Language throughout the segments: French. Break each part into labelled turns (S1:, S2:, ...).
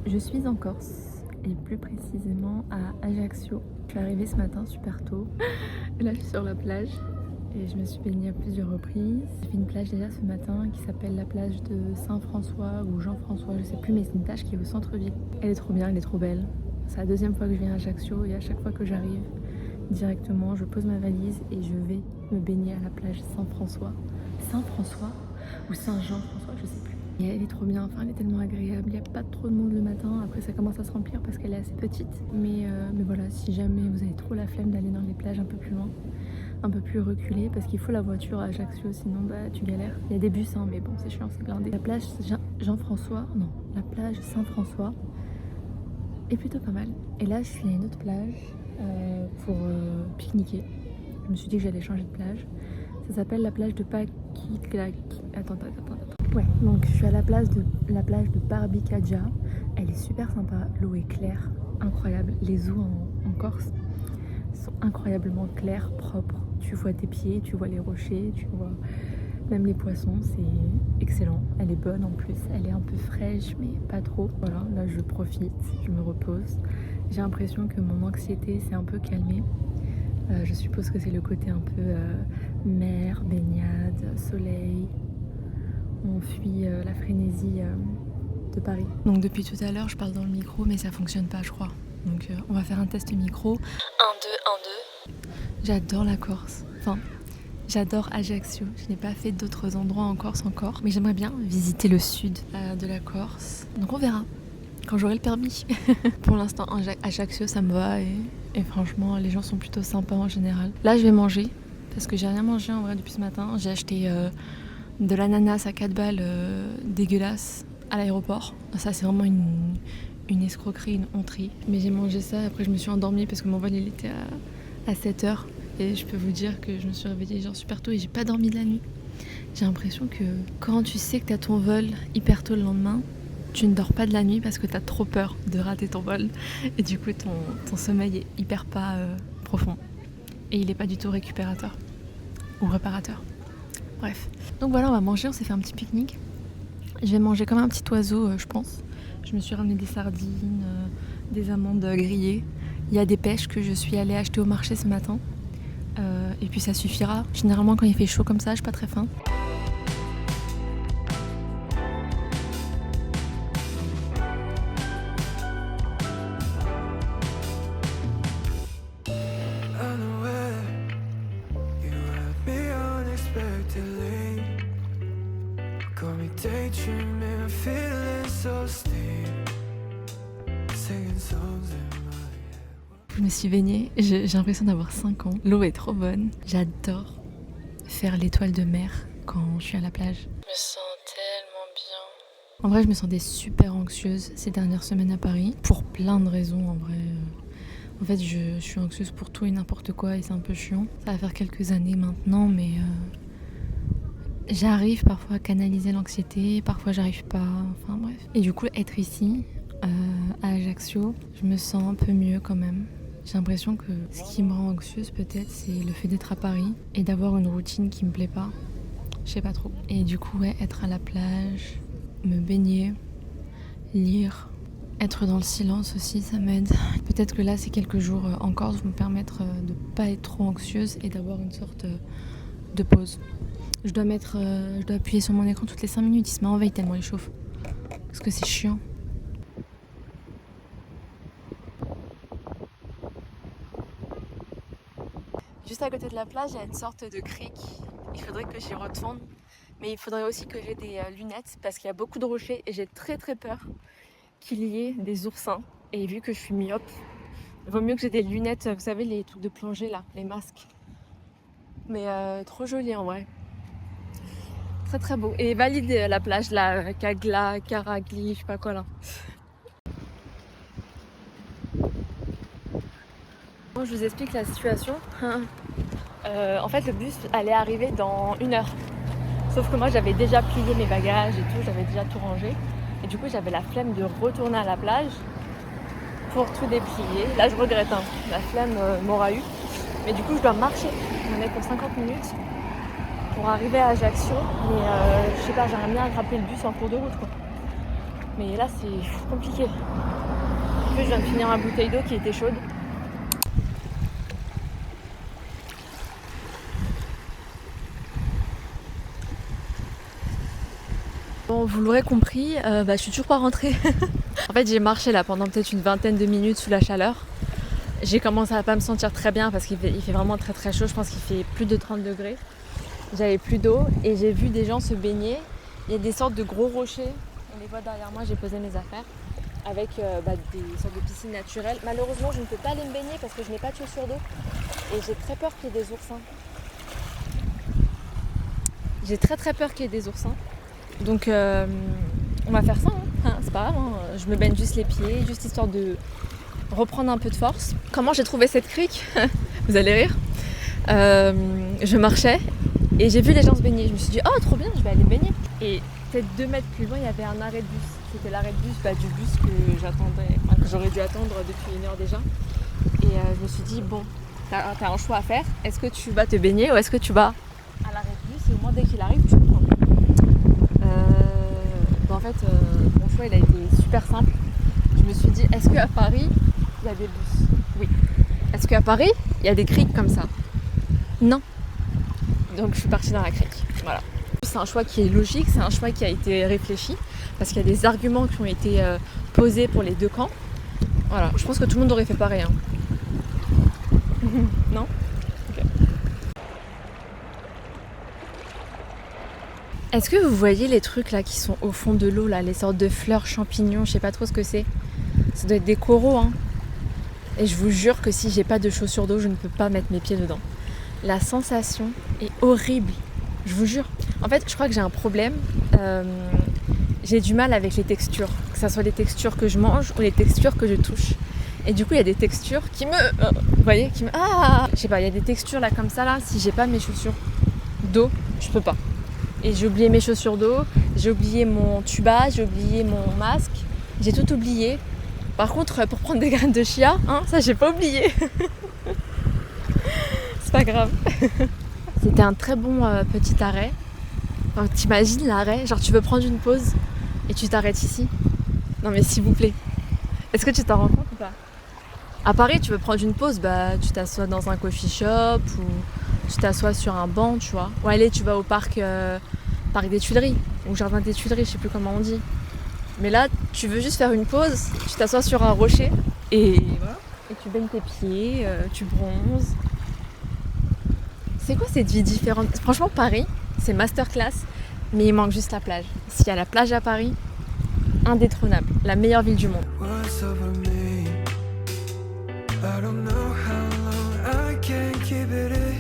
S1: Je suis en Corse et plus précisément à Ajaccio. Je suis arrivée ce matin super tôt. Et là je suis sur la plage et je me suis baignée à plusieurs reprises. J'ai fait une plage déjà ce matin qui s'appelle la plage de Saint-François ou Jean-François, je sais plus, mais c'est une plage qui est au centre-ville. Elle est trop bien, elle est trop belle. C'est la deuxième fois que je viens à Ajaccio et à chaque fois que j'arrive directement je pose ma valise et je vais me baigner à la plage Saint-François. Saint-François ou Saint-Jean-François, je sais plus. Et elle est trop bien, enfin elle est tellement agréable, il n'y a pas trop de monde le matin, après ça commence à se remplir parce qu'elle est assez petite. Mais voilà, si jamais vous avez trop la flemme d'aller dans les plages un peu plus loin, un peu plus reculées, parce qu'il faut la voiture à Ajaccio, sinon bah tu galères. Il y a des bus hein, mais bon c'est chiant, c'est blindé. La plage Jean-François, non, la plage Saint-François est plutôt pas mal. Et là je suis à une autre plage pour pique-niquer. Je me suis dit que j'allais changer de plage. Ça s'appelle la plage de Paquiklac. Attends. Ouais, donc je suis à la plage de Barbicaggia. Elle est super sympa, l'eau est claire, incroyable. Les eaux en Corse sont incroyablement claires, propres. Tu vois tes pieds, tu vois les rochers, tu vois même les poissons, c'est excellent. Elle est bonne en plus, elle est un peu fraîche mais pas trop. Voilà, là je profite, je me repose. J'ai l'impression que mon anxiété s'est un peu calmée. Je suppose que c'est le côté un peu mer, baignade, soleil. On fuit la frénésie de Paris. Donc depuis tout à l'heure je parle dans le micro mais ça fonctionne pas je crois. Donc on va faire un test micro. 1, 2, 1, 2. J'adore la Corse. Enfin, j'adore Ajaccio. Je n'ai pas fait d'autres endroits en Corse encore. Mais j'aimerais bien visiter le sud de la Corse. Donc on verra quand j'aurai le permis. Pour l'instant Ajaccio ça me va et franchement les gens sont plutôt sympas en général. Là je vais manger parce que j'ai rien mangé en vrai depuis ce matin. J'ai acheté de l'ananas à 4 balles dégueulasse à l'aéroport. Ça c'est vraiment une escroquerie, une honterie. Mais j'ai mangé ça, après je me suis endormie parce que mon vol il était à 7h. Et je peux vous dire que je me suis réveillée genre super tôt et j'ai pas dormi de la nuit. J'ai l'impression que quand tu sais que t'as ton vol hyper tôt le lendemain, tu ne dors pas de la nuit parce que t'as trop peur de rater ton vol. Et du coup ton sommeil est hyper pas profond. Et il est pas du tout récupérateur ou réparateur. Bref. Donc voilà, on va manger, on s'est fait un petit pique-nique. Je vais manger comme un petit oiseau, je pense. Je me suis ramené des sardines, des amandes grillées. Il y a des pêches que je suis allée acheter au marché ce matin. Et puis ça suffira. Généralement quand il fait chaud comme ça, j'ai pas très faim. Je me suis baignée, j'ai l'impression d'avoir 5 ans. L'eau est trop bonne. J'adore faire l'étoile de mer quand je suis à la plage. Je me sens tellement bien. En vrai, je me sentais super anxieuse ces dernières semaines à Paris. Pour plein de raisons en vrai. En fait, je suis anxieuse pour tout et n'importe quoi et c'est un peu chiant. Ça va faire quelques années maintenant, mais j'arrive parfois à canaliser l'anxiété, parfois j'arrive pas, enfin bref. Et du coup, être ici, à Ajaccio, je me sens un peu mieux quand même. J'ai l'impression que ce qui me rend anxieuse peut-être, c'est le fait d'être à Paris et d'avoir une routine qui me plaît pas. Je sais pas trop. Et du coup, ouais, être à la plage, me baigner, lire, être dans le silence aussi, ça m'aide. Peut-être que là, ces quelques jours en Corse vont me permettre de pas être trop anxieuse et d'avoir une sorte de pause. Je dois appuyer sur mon écran toutes les 5 minutes, il se met en veille tellement il chauffe. Parce que c'est chiant. Juste à côté de la plage, il y a une sorte de crique. Il faudrait que j'y retourne. Mais il faudrait aussi que j'ai des lunettes parce qu'il y a beaucoup de rochers et j'ai très peur qu'il y ait des oursins. Et vu que je suis myope, il vaut mieux que j'ai des lunettes, vous savez, les trucs de plongée là, les masques. Mais trop joli en vrai. Très beau. Et valide la plage là, Cagla, Caragli, je sais pas quoi là. Bon, je vous explique la situation. En fait, le bus allait arriver dans 1 heure. Sauf que moi, j'avais déjà plié mes bagages et tout, j'avais déjà tout rangé. Et du coup, j'avais la flemme de retourner à la plage pour tout déplier. Là, je regrette, hein. La flemme m'aura eu. Mais du coup, je dois marcher. On est pour 50 minutes pour arriver à Ajaccio. Mais je sais pas, j'aimerais bien attraper le bus en cours de route, quoi. Mais là, c'est compliqué. En plus, je viens de finir ma bouteille d'eau qui était chaude. Bon, vous l'aurez compris, je suis toujours pas rentrée. En fait, j'ai marché là pendant peut-être une vingtaine de minutes sous la chaleur. J'ai commencé à pas me sentir très bien parce qu'il fait vraiment très très chaud. Je pense qu'il fait plus de 30 degrés. J'avais plus d'eau et j'ai vu des gens se baigner. Il y a des sortes de gros rochers. On les voit derrière moi, j'ai posé mes affaires. Avec des sortes de piscines naturelles. Malheureusement, je ne peux pas aller me baigner parce que je n'ai pas de chaussures d'eau. Et j'ai très peur qu'il y ait des oursins. J'ai très très peur qu'il y ait des oursins. Donc on va faire ça, hein. C'est pas grave, hein. Je me baigne juste les pieds, juste histoire de reprendre un peu de force. Comment j'ai trouvé cette crique? Vous allez rire. Je marchais et j'ai vu les gens se baigner. Je me suis dit, oh trop bien, je vais aller me baigner. Et peut-être 2 mètres plus loin, il y avait un arrêt de bus. C'était l'arrêt de bus du bus que j'aurais dû attendre depuis 1 heure déjà. Et je me suis dit, bon, t'as un choix à faire. Est-ce que tu vas te baigner ou est-ce que tu vas à l'arrêt de bus et au moins dès qu'il arrive, tu le prends. En fait, mon choix il a été super simple. Je me suis dit, est-ce qu'à Paris, il y a des bus? Oui. Est-ce qu'à Paris, il y a des criques comme ça? Non. Donc je suis partie dans la crique. Voilà. C'est un choix qui est logique, c'est un choix qui a été réfléchi, parce qu'il y a des arguments qui ont été posés pour les 2 camps. Voilà, je pense que tout le monde aurait fait pareil. Hein. Non? Ok. Est-ce que vous voyez les trucs là qui sont au fond de l'eau là, les sortes de fleurs champignons, je sais pas trop ce que c'est. Ça doit être des coraux, hein. Et je vous jure que si j'ai pas de chaussures d'eau, je ne peux pas mettre mes pieds dedans. La sensation est horrible, je vous jure. En fait, je crois que j'ai un problème. J'ai du mal avec les textures, que ce soit les textures que je mange ou les textures que je touche. Et du coup, il y a des textures qui me... vous voyez, qui me... Ah, je sais pas, il y a des textures là comme ça là, si j'ai pas mes chaussures d'eau, je peux pas. Et j'ai oublié mes chaussures d'eau, j'ai oublié mon tuba, j'ai oublié mon masque, j'ai tout oublié. Par contre, pour prendre des graines de chia, hein, ça j'ai pas oublié. C'est pas grave. C'était un très bon petit arrêt. Enfin, t'imagines l'arrêt, genre tu veux prendre une pause et tu t'arrêtes ici. Non mais s'il vous plaît, est-ce que tu t'en rends compte ou pas? À Paris, tu veux prendre une pause, tu t'assois dans un coffee shop ou tu t'assois sur un banc, tu vois. Ou allez, tu vas au parc des Tuileries ou jardin des Tuileries, je sais plus comment on dit. Mais là, tu veux juste faire une pause, tu t'assois sur un rocher et voilà. Et tu baignes tes pieds, tu bronzes. C'est quoi cette vie différente? Franchement, Paris, c'est masterclass, mais il manque juste la plage. S'il y a la plage à Paris, indétrônable, la meilleure ville du monde. I don't know how long I can keep it in.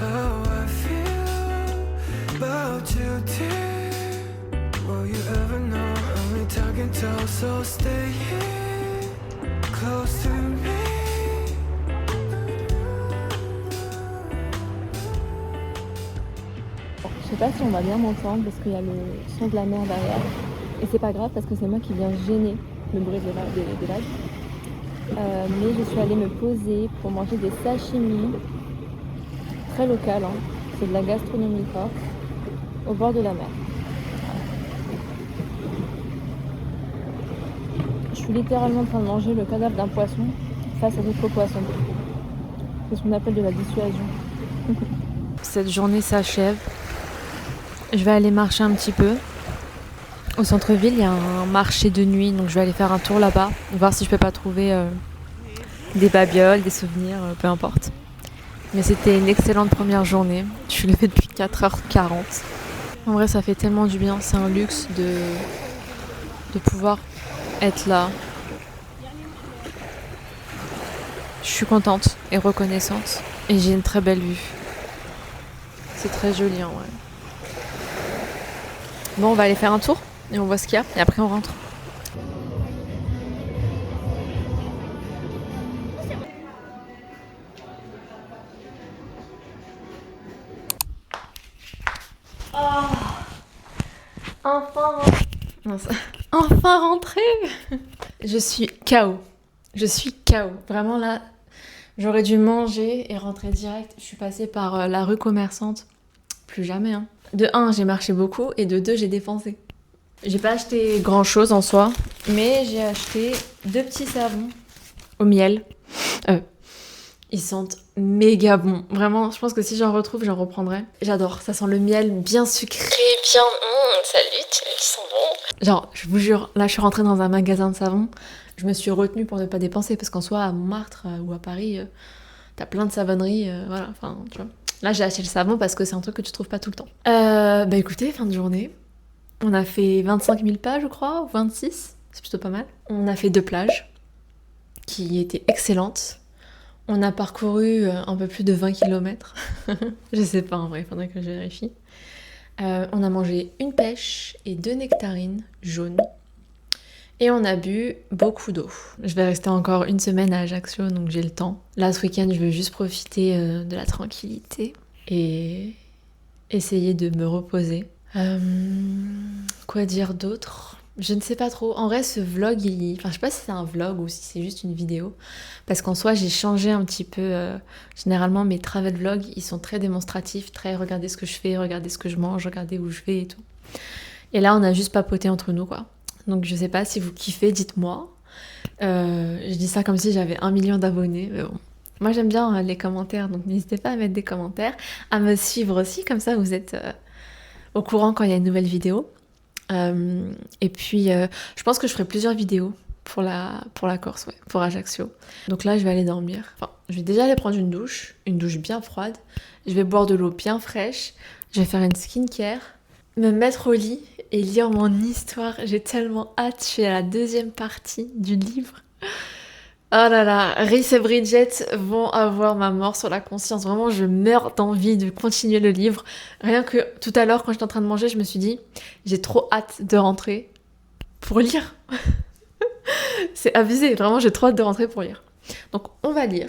S1: How I feel about you, dear. Will you ever know? Only talking tall, so stay here, close to me. Je sais pas si on va bien m'entendre parce qu'il y a le son de la mer derrière. Et c'est pas grave parce que c'est moi qui viens gêner le bruit des vagues. Mais je suis allée me poser pour manger des sashimi très local, hein. C'est de la gastronomie corse au bord de la mer. Je suis littéralement en train de manger le cadavre d'un poisson face à d'autres poissons. C'est ce qu'on appelle de la dissuasion. Cette journée s'achève. Je vais aller marcher un petit peu. Au centre-ville, il y a un marché de nuit, donc je vais aller faire un tour là-bas, voir si je peux pas trouver des babioles, des souvenirs, peu importe. Mais c'était une excellente première journée. Je suis levée depuis 4h40. En vrai, ça fait tellement du bien. C'est un luxe de pouvoir être là. Je suis contente et reconnaissante. Et j'ai une très belle vue. C'est très joli en vrai. Bon, on va aller faire un tour et on voit ce qu'il y a. Et après, on rentre. Enfin rentrée. Je suis KO. Je suis KO. Vraiment là, j'aurais dû manger et rentrer direct. Je suis passée par la rue commerçante. Plus jamais, hein. De 1, j'ai marché beaucoup et de 2, j'ai dépensé. J'ai pas acheté grand chose en soi, mais j'ai acheté 2 petits savons au miel. Ils sentent méga bons. Vraiment, je pense que si j'en retrouve, j'en reprendrai. J'adore, ça sent le miel bien sucré, bien... salut, ils sont bons. Genre, je vous jure, là je suis rentrée dans un magasin de savon. Je me suis retenue pour ne pas dépenser parce qu'en soi, à Montmartre ou à Paris, t'as plein de savonneries, voilà, enfin, tu vois. Là, j'ai acheté le savon parce que c'est un truc que tu trouves pas tout le temps. Bah écoutez, fin de journée. On a fait 25 000 pas, je crois, ou 26. C'est plutôt pas mal. On a fait 2 plages qui étaient excellentes. On a parcouru un peu plus de 20 km. Je sais pas en vrai, il faudrait que je vérifie. On a mangé une pêche et 2 nectarines jaunes. Et on a bu beaucoup d'eau. Je vais rester encore une semaine à Ajaccio, donc j'ai le temps. Là, ce week-end, je veux juste profiter de la tranquillité et essayer de me reposer. Quoi dire d'autre ? Je ne sais pas trop. En vrai, ce vlog, enfin, je sais pas si c'est un vlog ou si c'est juste une vidéo. Parce qu'en soi, j'ai changé un petit peu. Généralement, mes travel vlogs, ils sont très démonstratifs, très regardez ce que je fais, regardez ce que je mange, regardez où je vais et tout. Et là, on a juste papoté entre nous, quoi. Donc, je sais pas si vous kiffez, dites-moi. Je dis ça comme si j'avais 1 million d'abonnés, mais bon. Moi, j'aime bien les commentaires, donc n'hésitez pas à mettre des commentaires, à me suivre aussi, comme ça, vous êtes au courant quand il y a une nouvelle vidéo. Et puis, je pense que je ferai plusieurs vidéos pour la Corse, ouais, pour Ajaccio. Donc là, je vais aller dormir. Enfin, je vais déjà aller prendre une douche bien froide. Je vais boire de l'eau bien fraîche. Je vais faire une skincare, me mettre au lit et lire mon histoire. J'ai tellement hâte. Je suis à la 2e partie du livre. Oh là là, Rhys et Bridget vont avoir ma mort sur la conscience. Vraiment, je meurs d'envie de continuer le livre. Rien que tout à l'heure, quand j'étais en train de manger, je me suis dit, j'ai trop hâte de rentrer pour lire. C'est abusé, vraiment, j'ai trop hâte de rentrer pour lire. Donc, on va lire.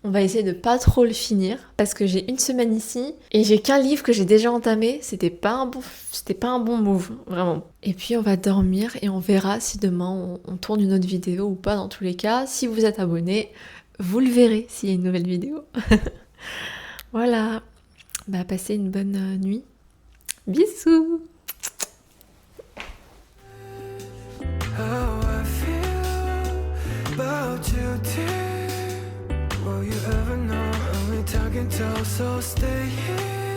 S1: On va essayer de pas trop le finir parce que j'ai une semaine ici et j'ai qu'un livre que j'ai déjà entamé. C'était pas un bon move, vraiment. Et puis on va dormir et on verra si demain on tourne une autre vidéo ou pas. Dans tous les cas, si vous êtes abonné, vous le verrez s'il y a une nouvelle vidéo. Voilà. Bah passez une bonne nuit. Bisous. Will you ever know how we talking till so stay here?